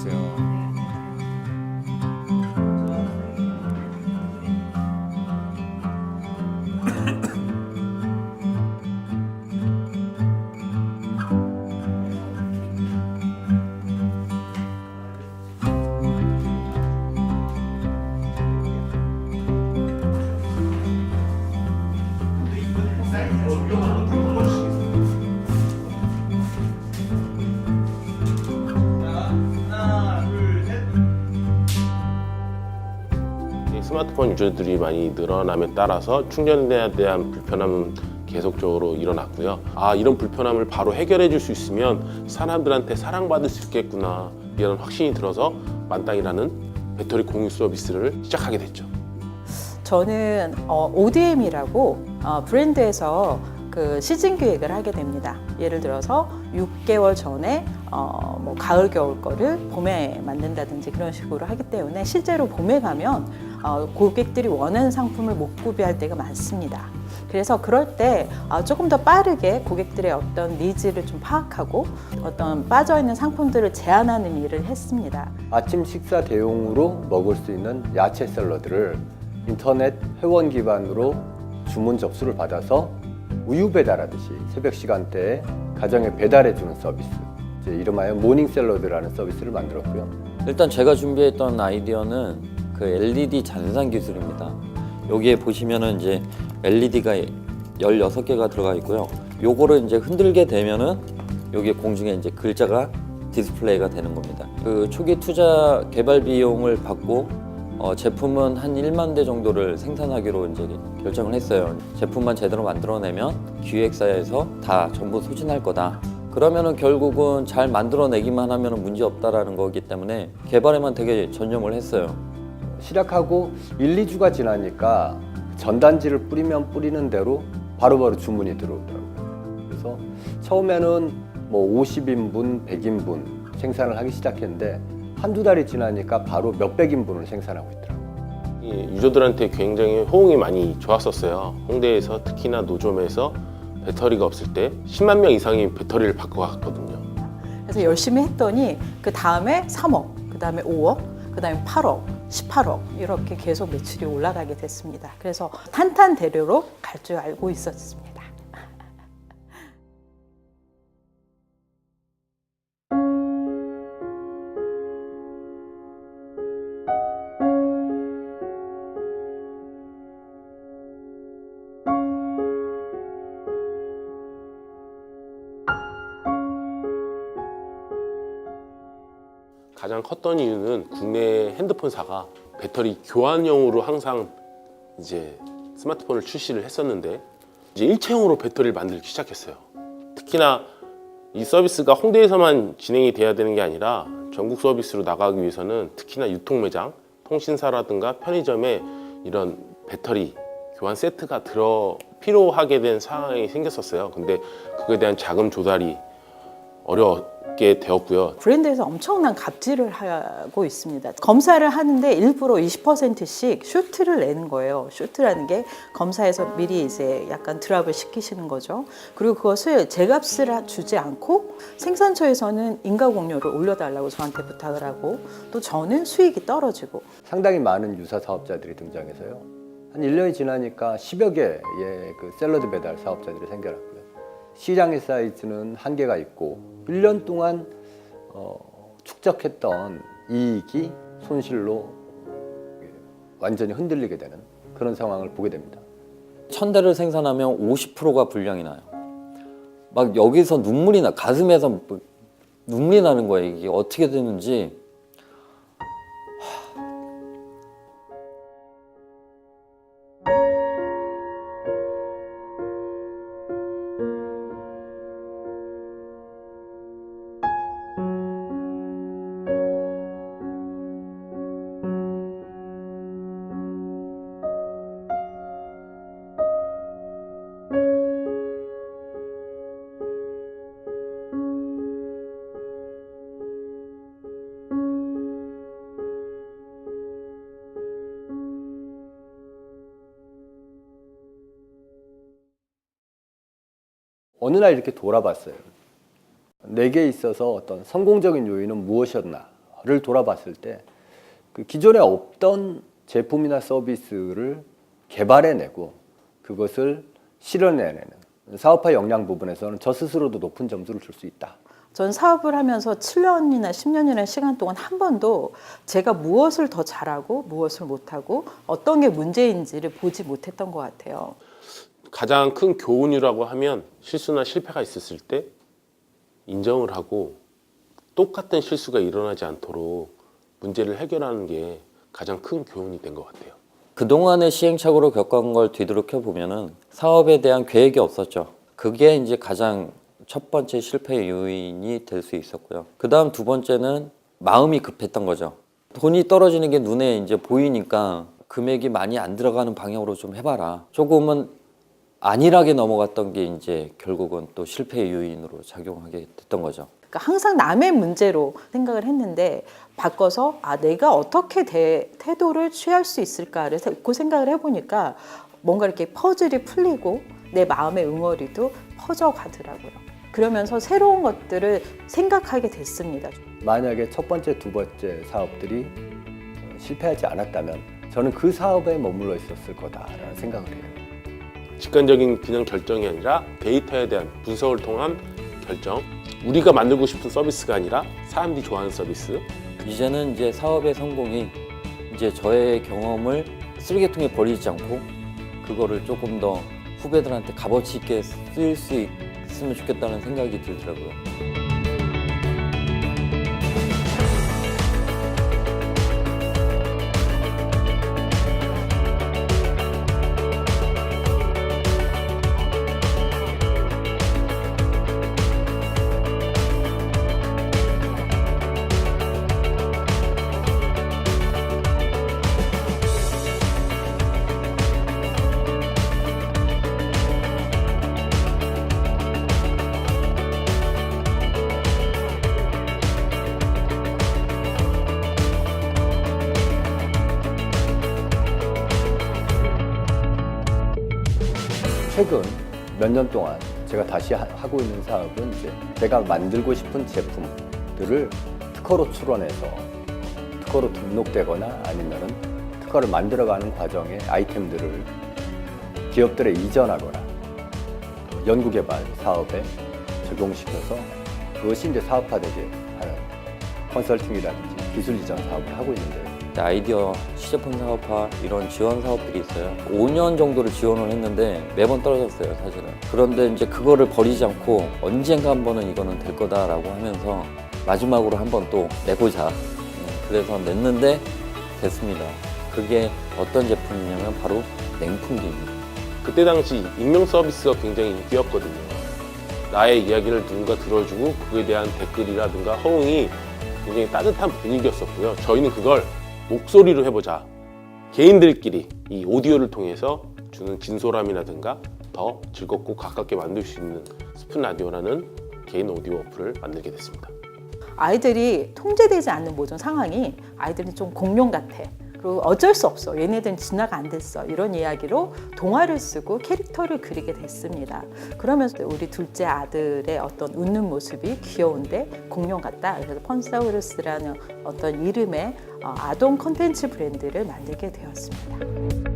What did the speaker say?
안녕하세요. 스마트폰 유저들이 많이 늘어남에 따라서 충전에 대한 불편함은 계속적으로 일어났고요. 이런 불편함을 바로 해결해 줄 수 있으면 사람들한테 사랑받을 수 있겠구나, 이런 확신이 들어서 만땅이라는 배터리 공유 서비스를 시작하게 됐죠. 저는 ODM이라고 브랜드에서 그 시즌 기획을 하게 됩니다. 예를 들어서 6개월 전에 뭐 가을 겨울 거를 봄에 만든다든지 그런 식으로 하기 때문에 실제로 봄에 가면 고객들이 원하는 상품을 못 구비할 때가 많습니다. 그래서 그럴 때 조금 더 빠르게 고객들의 어떤 니즈를 좀 파악하고 어떤 빠져있는 상품들을 제안하는 일을 했습니다. 아침 식사 대용으로 먹을 수 있는 야채 샐러드를 인터넷 회원 기반으로 주문 접수를 받아서 우유 배달하듯이 새벽 시간대에 가정에 배달해주는 서비스, 이제 이름하여 모닝 샐러드라는 서비스를 만들었고요. 일단 제가 준비했던 아이디어는 그 LED 잔상 기술입니다. 여기에 보시면은 이제 LED가 16개가 들어가 있고요. 요거를 이제 흔들게 되면은 여기 공중에 이제 글자가 디스플레이가 되는 겁니다. 그 초기 투자 개발 비용을 받고 제품은 한 1만 대 정도를 생산하기로 이제 결정을 했어요. 제품만 제대로 만들어내면 기획사에서 다 전부 소진할 거다. 그러면은 결국은 잘 만들어내기만 하면 문제 없다라는 거기 때문에 개발에만 되게 전념을 했어요. 시작하고 1, 2주가 지나니까 전단지를 뿌리면 뿌리는 대로 바로바로 주문이 들어오더라고요. 그래서 처음에는 뭐 50인분, 100인분 생산을 하기 시작했는데 한두 달이 지나니까 바로 몇백 인분을 생산하고 있더라고요. 유저들한테 굉장히 호응이 많이 좋았었어요. 홍대에서 특히나 노점에서 배터리가 없을 때 10만 명 이상이 배터리를 바꿔갔거든요. 그래서 열심히 했더니 그 다음에 3억, 그 다음에 5억, 그 다음에 8억, 18억 이렇게 계속 매출이 올라가게 됐습니다. 그래서 탄탄대로로 갈 줄 알고 있었습니다. 가장 컸던 이유는 국내 핸드폰사가 배터리 교환용으로 항상 이제 스마트폰을 출시를 했었는데 이제 일체형으로 배터리를 만들기 시작했어요. 특히나 이 서비스가 홍대에서만 진행이 돼야 되는 게 아니라 전국 서비스로 나가기 위해서는 특히나 유통매장, 통신사라든가 편의점에 이런 배터리 교환 세트가 필요하게 된 상황이 생겼었어요. 근데 그거에 대한 자금 조달이 어렵게 되었고요. 브랜드에서 엄청난 갑질을 하고 있습니다. 검사를 하는데 일부러 20%씩 슈트를 내는 거예요. 슈트라는 게 검사에서 미리 이제 약간 드랍을 시키시는 거죠. 그리고 그것을 제값을 주지 않고 생산처에서는 인가공료를 올려달라고 저한테 부탁을 하고 또 저는 수익이 떨어지고. 상당히 많은 유사 사업자들이 등장해서요. 한 1년이 지나니까 10여 개의 그 샐러드 배달 사업자들이 생겨났고요. 시장의 사이즈는 한계가 있고 1년 동안 축적했던 이익이 손실로 완전히 흔들리게 되는 그런 상황을 보게 됩니다. 1000대를 생산하면 50%가 불량이 나요. 막 여기서 눈물이 나, 가슴에서 눈물이 나는 거예요. 이게 어떻게 되는지. 어느 날 이렇게 돌아봤어요. 내게 있어서 어떤 성공적인 요인은 무엇이었나 를 돌아봤을 때 그 기존에 없던 제품이나 서비스를 개발해내고 그것을 실현해내는 사업화 역량 부분에서는 저 스스로도 높은 점수를 줄 수 있다. 전 사업을 하면서 7년이나 10년이라는 시간 동안 한 번도 제가 무엇을 더 잘하고 무엇을 못하고 어떤 게 문제인지를 보지 못했던 것 같아요. 가장 큰 교훈이라고 하면 실수나 실패가 있었을 때 인정을 하고 똑같은 실수가 일어나지 않도록 문제를 해결하는 게 가장 큰 교훈이 된 것 같아요. 그동안의 시행착오로 겪은 걸 뒤돌이켜 보면은 사업에 대한 계획이 없었죠. 그게 이제 가장 첫 번째 실패 요인이 될 수 있었고요. 그 다음 두 번째는 마음이 급했던 거죠. 돈이 떨어지는 게 눈에 이제 보이니까 금액이 많이 안 들어가는 방향으로 좀 해봐라. 조금은 안일하게 넘어갔던 게 이제 결국은 또 실패 요인으로 작용하게 됐던 거죠. 그러니까 항상 남의 문제로 생각을 했는데 바꿔서 내가 어떻게 태도를 취할 수 있을까를 그 생각을 해보니까 뭔가 이렇게 퍼즐이 풀리고 내 마음의 응어리도 퍼져가더라고요. 그러면서 새로운 것들을 생각하게 됐습니다. 만약에 첫 번째, 두 번째 사업들이 실패하지 않았다면 저는 그 사업에 머물러 있었을 거다라는 생각을 해요. 직관적인 그냥 결정이 아니라 데이터에 대한 분석을 통한 결정. 우리가 만들고 싶은 서비스가 아니라 사람들이 좋아하는 서비스. 이제는 이제 사업의 성공이 이제 저의 경험을 쓰레기통에 버리지 않고 그거를 조금 더 후배들한테 값어치 있게 쓰일 수 있으면 좋겠다는 생각이 들더라고요. 최근 몇 년 동안 제가 다시 하고 있는 사업은 이제 제가 만들고 싶은 제품들을 특허로 출원해서 특허로 등록되거나 아니면은 특허를 만들어가는 과정에 아이템들을 기업들에 이전하거나 연구개발 사업에 적용시켜서 그것이 이제 사업화되게 하는 컨설팅이라든지 기술 이전 사업을 하고 있는데요. 아이디어 시제품 사업화 이런 지원 사업들이 있어요. 5년 정도를 지원을 했는데 매번 떨어졌어요, 사실은. 그런데 이제 그거를 버리지 않고 언젠가 한 번은 이거는 될 거다라고 하면서 마지막으로 한 번 또 내보자. 그래서 냈는데 됐습니다. 그게 어떤 제품이냐면 바로 냉풍기입니다. 그때 당시 익명 서비스가 굉장히 인기였거든요. 나의 이야기를 누군가 들어주고 그에 대한 댓글이라든가 호응이 굉장히 따뜻한 분위기였었고요. 저희는 그걸 목소리로 해보자. 개인들끼리 이 오디오를 통해서 주는 진솔함이라든가 더 즐겁고 가깝게 만들 수 있는 스푼 라디오라는 개인 오디오 어플을 만들게 됐습니다. 아이들이 통제되지 않는 모든 상황이 아이들은 좀 공룡 같아. 그리고 어쩔 수 없어. 얘네들은 진화가 안 됐어. 이런 이야기로 동화를 쓰고 캐릭터를 그리게 됐습니다. 그러면서 우리 둘째 아들의 어떤 웃는 모습이 귀여운데 공룡 같다. 그래서 펀사우루스라는 어떤 이름의 아동 컨텐츠 브랜드를 만들게 되었습니다.